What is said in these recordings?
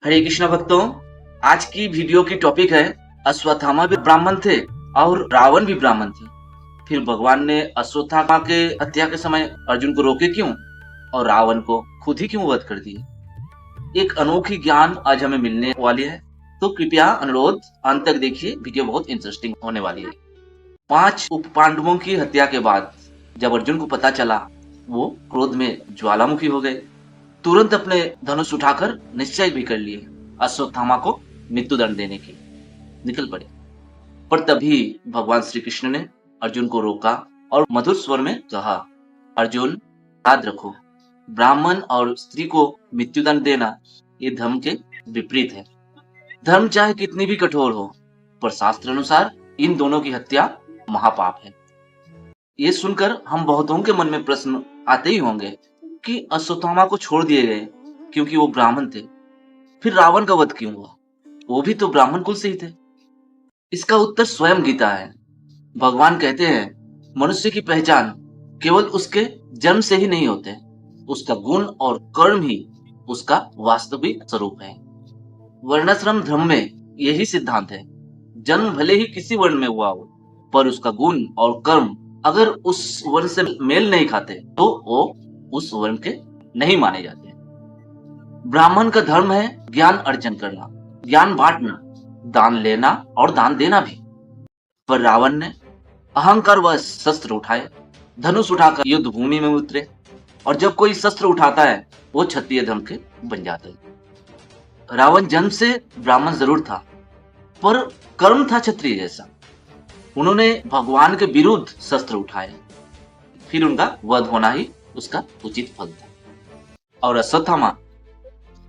हरे कृष्ण भक्तों, आज की वीडियो की टॉपिक है अश्वत्थामा भी ब्राह्मण थे और रावण भी ब्राह्मण थे। फिर भगवान ने अश्वत्थामा के हत्या के समय अर्जुन को रोके क्यों और रावण को खुद ही क्यों वध कर दिए। एक अनोखी ज्ञान आज हमें मिलने वाली है, तो कृपया अनुरोध अंत तक देखिए, वीडियो बहुत इंटरेस्टिंग होने वाली है। 5 उप पांडवों की हत्या के बाद जब अर्जुन को पता चला, वो क्रोध में ज्वालामुखी हो गए। तुरंत अपने धनुष उठाकर निश्चय भी कर लिए अश्वत्थामा को मृत्युदंड देने की निकल पड़े। पर तभी भगवान श्री कृष्ण ने अर्जुन को रोका और मधुर स्वर में कहा, अर्जुन याद रखो, ब्राह्मण और स्त्री को मृत्युदंड देना ये धर्म के विपरीत है। धर्म चाहे कितनी भी कठोर हो, पर शास्त्र अनुसार इन दोनों की हत्या महापाप है। ये सुनकर हम बहुतों के मन में प्रश्न आते ही होंगे कि अश्वत्थामा को छोड़ दिए गए क्योंकि वो ब्राह्मण थे, फिर रावण का वध क्यों हुआ? वो भी तो ब्राह्मण कुल से ही थे। इसका उत्तर स्वयं गीता है। भगवान कहते हैं, मनुष्य की पहचान केवल उसके जन्म से ही नहीं होते, उसका गुण और कर्म ही उसका वास्तविक स्वरूप है। वर्णाश्रम धर्म में यही सिद्धांत है। जन्म भले ही किसी वर्ण में हुआ हो, पर उसका गुण और कर्म अगर उस वर्ण से मेल नहीं खाते तो वो उस वर्ण के नहीं माने जाते। ब्राह्मण का धर्म है ज्ञान अर्जन करना, ज्ञान बांटना, दान लेना और दान देना भी। पर रावण ने अहंकार व शस्त्र उठाए, धनुष उठाकर युद्ध भूमि में उतरे, और जब कोई शस्त्र उठाता है वो क्षत्रिय धर्म के बन जाते हैं। रावण जन्म से ब्राह्मण जरूर था, पर कर्म था क्षत्रिय जैसा। उन्होंने भगवान के विरुद्ध शस्त्र उठाए, फिर उनका वध होना ही उसका उचित फल था। और अश्वत्थामा,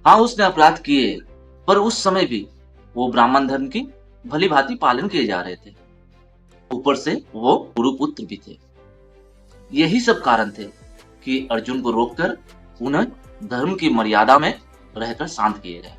हाँ उसने अपराध किए, पर उस समय भी वो ब्राह्मण धर्म की भली भांति पालन किए जा रहे थे। ऊपर से वो गुरुपुत्र भी थे। यही सब कारण थे कि अर्जुन को रोककर उन्हें धर्म की मर्यादा में रहकर शांत किए गए।